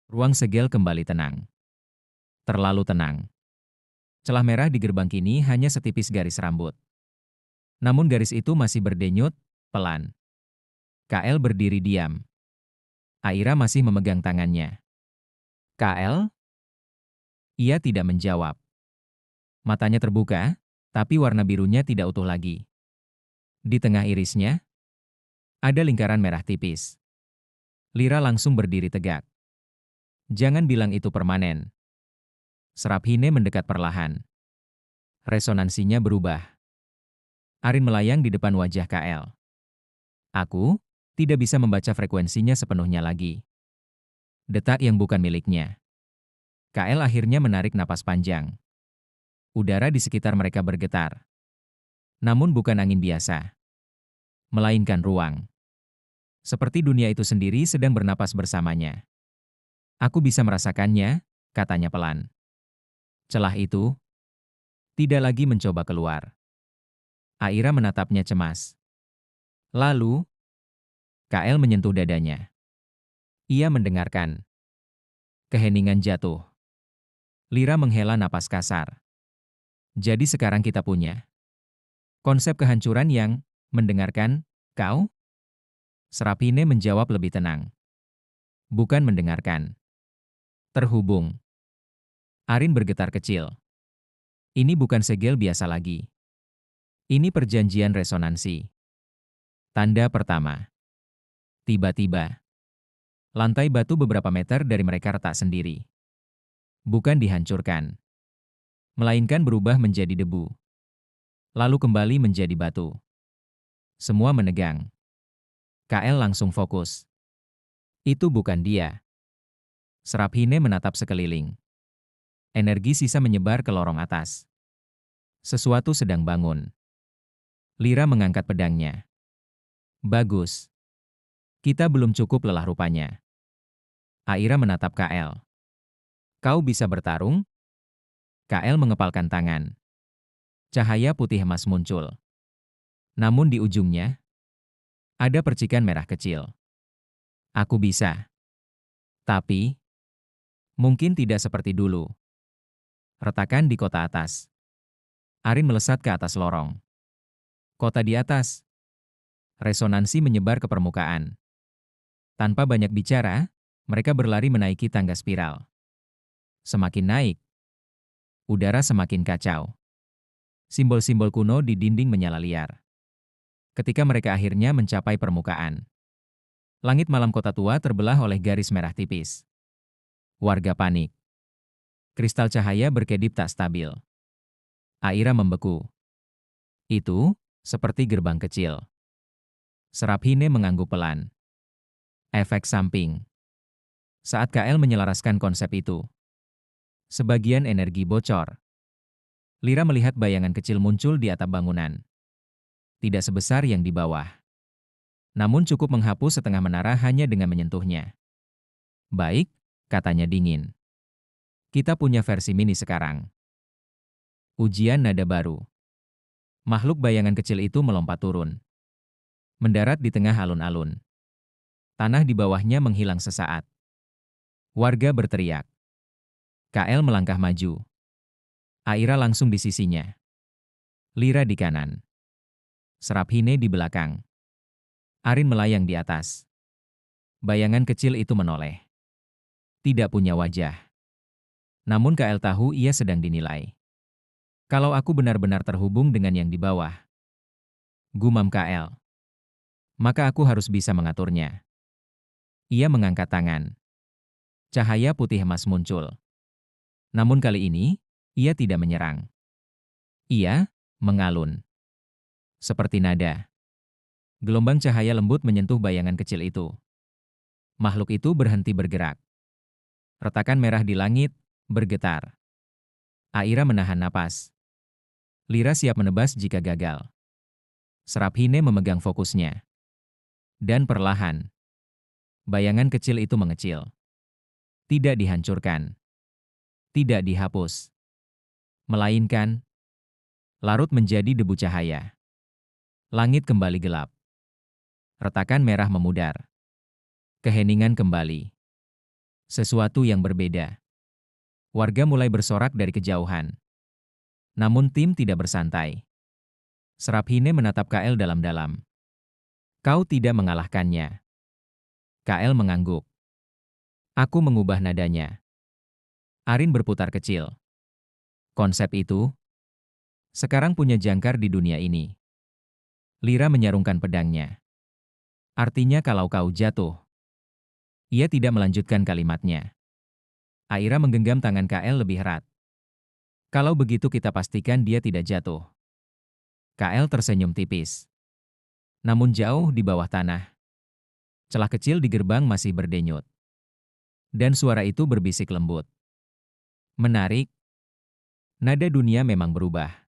Ruang segel kembali tenang. Terlalu tenang. Celah merah di gerbang kini hanya setipis garis rambut. Namun garis itu masih berdenyut, pelan. KL berdiri diam. Aira masih memegang tangannya. KL? Ia tidak menjawab. Matanya terbuka, tapi warna birunya tidak utuh lagi. Di tengah irisnya, ada lingkaran merah tipis. Lira langsung berdiri tegak. Jangan bilang itu permanen. Serap Hine mendekat perlahan. Resonansinya berubah. Arin melayang di depan wajah KL. Aku tidak bisa membaca frekuensinya sepenuhnya lagi. Detak yang bukan miliknya. KL akhirnya menarik napas panjang. Udara di sekitar mereka bergetar. Namun bukan angin biasa, melainkan ruang. Seperti dunia itu sendiri sedang bernapas bersamanya. Aku bisa merasakannya, katanya pelan. Celah itu tidak lagi mencoba keluar. Aira menatapnya cemas. Lalu, KL menyentuh dadanya. Ia mendengarkan. Keheningan jatuh. Lira menghela napas kasar. Jadi sekarang kita punya konsep kehancuran yang mendengarkan kau? Serapine menjawab lebih tenang. Bukan mendengarkan. Terhubung. Arin bergetar kecil. Ini bukan segel biasa lagi. Ini perjanjian resonansi. Tanda pertama. Tiba-tiba, lantai batu beberapa meter dari mereka retak sendiri. Bukan dihancurkan, melainkan berubah menjadi debu. Lalu kembali menjadi batu. Semua menegang. KL langsung fokus. Itu bukan dia. Serap Hine menatap sekeliling. Energi sisa menyebar ke lorong atas. Sesuatu sedang bangun. Lira mengangkat pedangnya. Bagus. Kita belum cukup lelah rupanya. Aira menatap KL. Kau bisa bertarung? KL mengepalkan tangan. Cahaya putih emas muncul. Namun di ujungnya, ada percikan merah kecil. Aku bisa. Tapi, mungkin tidak seperti dulu. Retakan di kota atas. Arin melesat ke atas lorong. Kota di atas. Resonansi menyebar ke permukaan. Tanpa banyak bicara, mereka berlari menaiki tangga spiral. Semakin naik, udara semakin kacau. Simbol-simbol kuno di dinding menyala liar. Ketika mereka akhirnya mencapai permukaan, langit malam kota tua terbelah oleh garis merah tipis. Warga panik. Kristal cahaya berkedip tak stabil. Aira membeku. Itu seperti gerbang kecil. Serap Hine mengangguk pelan. Efek samping. Saat KL menyelaraskan konsep itu, sebagian energi bocor. Lira melihat bayangan kecil muncul di atap bangunan. Tidak sebesar yang di bawah. Namun cukup menghapus setengah menara hanya dengan menyentuhnya. Baik, katanya dingin. Kita punya versi mini sekarang. Ujian nada baru. Makhluk bayangan kecil itu melompat turun. Mendarat di tengah alun-alun. Tanah di bawahnya menghilang sesaat. Warga berteriak. KL melangkah maju. Aira langsung di sisinya. Lira di kanan. Serap Hine di belakang. Arin melayang di atas. Bayangan kecil itu menoleh. Tidak punya wajah. Namun KL tahu ia sedang dinilai. Kalau aku benar-benar terhubung dengan yang di bawah, gumam KL, maka aku harus bisa mengaturnya. Ia mengangkat tangan. Cahaya putih emas muncul. Namun kali ini, ia tidak menyerang. Ia mengalun. Seperti nada. Gelombang cahaya lembut menyentuh bayangan kecil itu. Makhluk itu berhenti bergerak. Retakan merah di langit bergetar. Aira menahan napas. Lira siap menebas jika gagal. Serap Hine memegang fokusnya. Dan perlahan, bayangan kecil itu mengecil. Tidak dihancurkan. Tidak dihapus. Melainkan, larut menjadi debu cahaya. Langit kembali gelap. Retakan merah memudar. Keheningan kembali. Sesuatu yang berbeda. Warga mulai bersorak dari kejauhan. Namun tim tidak bersantai. Seraphine menatap KL dalam-dalam. Kau tidak mengalahkannya. KL mengangguk. Aku mengubah nadanya. Arin berputar kecil. Konsep itu sekarang punya jangkar di dunia ini. Lira menyarungkan pedangnya. Artinya kalau kau jatuh. Ia tidak melanjutkan kalimatnya. Aira menggenggam tangan KL lebih erat. Kalau begitu kita pastikan dia tidak jatuh. KL tersenyum tipis. Namun jauh di bawah tanah, celah kecil di gerbang masih berdenyut. Dan suara itu berbisik lembut. Menarik. Nada dunia memang berubah.